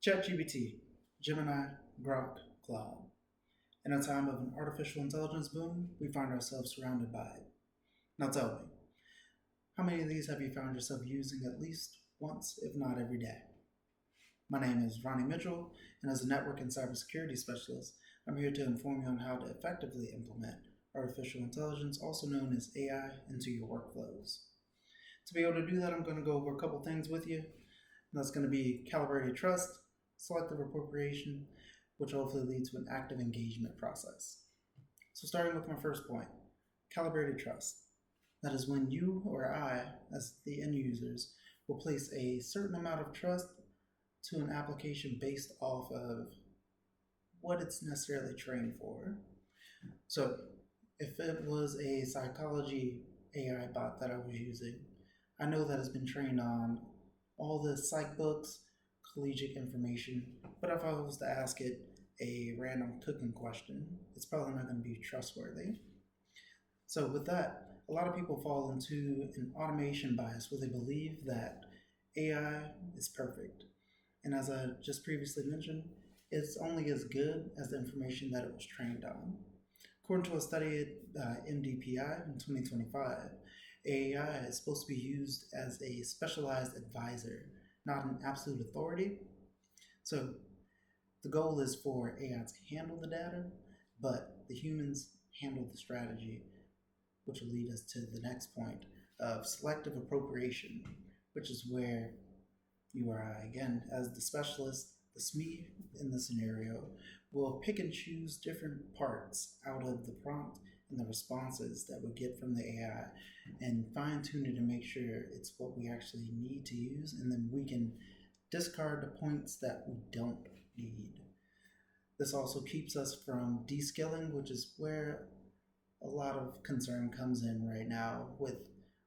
ChatGPT, Gemini, Grok, Cloud. In a time of an artificial intelligence boom, we find ourselves surrounded by it. Now tell me, how many of these have you found yourself using at least once, if not every day? My name is Ronnie Mitchell, and as a network and cybersecurity specialist, I'm here to inform you on how to effectively implement artificial intelligence, also known as AI, into your workflows. To be able to do that, I'm going to go over a couple things with you. That's going to be calibrated trust, selective appropriation, which will hopefully lead to an active engagement process. So starting with my first point, calibrated trust. That is when you or I, as the end users, will place a certain amount of trust to an application based off of what it's necessarily trained for. So if it was a psychology AI bot that I was using, I know that it's been trained on all the psych books, collegiate information, but if I was to ask it a random cooking question, it's probably not going to be trustworthy. So with that, a lot of people fall into an automation bias where they believe that AI is perfect. And as I just previously mentioned, it's only as good as the information that it was trained on. According to a study at MDPI in 2025, AI is supposed to be used as a specialized advisor, not an absolute authority. So the goal is for AI to handle the data, but the humans handle the strategy, which will lead us to the next point of selective appropriation, which is where you or I, again, as the specialist, the SME in the scenario, will pick and choose different parts out of the prompt and the responses that we get from the AI and fine tune it to make sure it's what we actually need to use, and then we can discard the points that we don't need. This also keeps us from descaling, which is where a lot of concern comes in right now with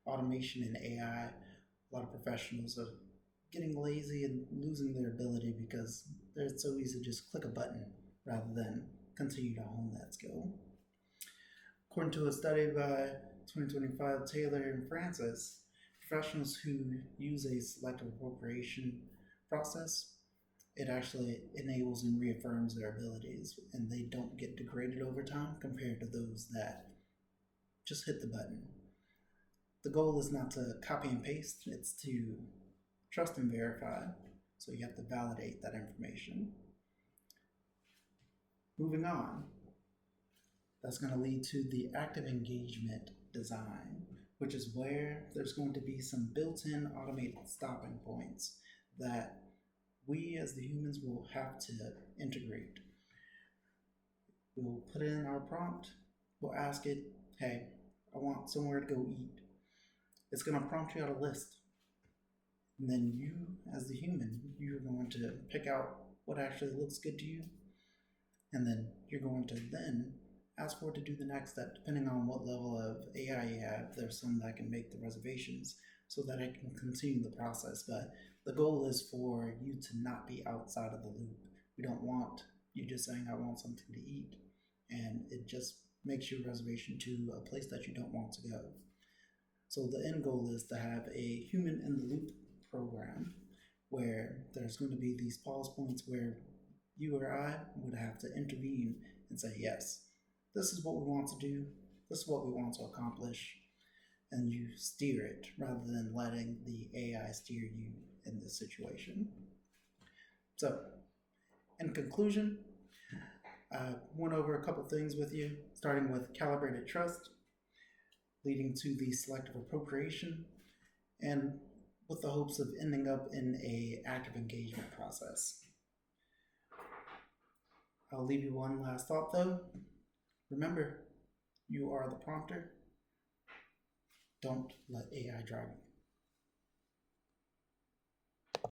automation and AI. A lot of professionals are getting lazy and losing their ability because it's so easy to just click a button rather than continue to hone that skill. According to a study by 2025 Taylor and Francis, professionals who use a selective appropriation process, it actually enables and reaffirms their abilities, and they don't get degraded over time compared to those that just hit the button. The goal is not to copy and paste, it's to trust and verify, so you have to validate that information. Moving on, that's going to lead to the active engagement design, which is where there's going to be some built-in automated stopping points that we as the humans will have to integrate. We'll put in our prompt, we'll ask it, hey, I want somewhere to go eat. It's going to prompt you out a list. And then you, as the human, you're going to pick out what actually looks good to you. And then you're going to then ask for it to do the next step, depending on what level of AI you have. There's some that can make the reservations so that it can continue the process. But the goal is for you to not be outside of the loop. We don't want you just saying, I want something to eat, and it just makes your reservation to a place that you don't want to go. So the end goal is to have a human in the loop program where there's going to be these pause points where you or I would have to intervene and say, yes, this is what we want to do, this is what we want to accomplish, and you steer it rather than letting the AI steer you in this situation. So, in conclusion, I went over a couple things with you, starting with calibrated trust, leading to the selective appropriation, and with the hopes of ending up in a active engagement process. I'll leave you one last thought though. Remember, you are the prompter. Don't let AI drive you.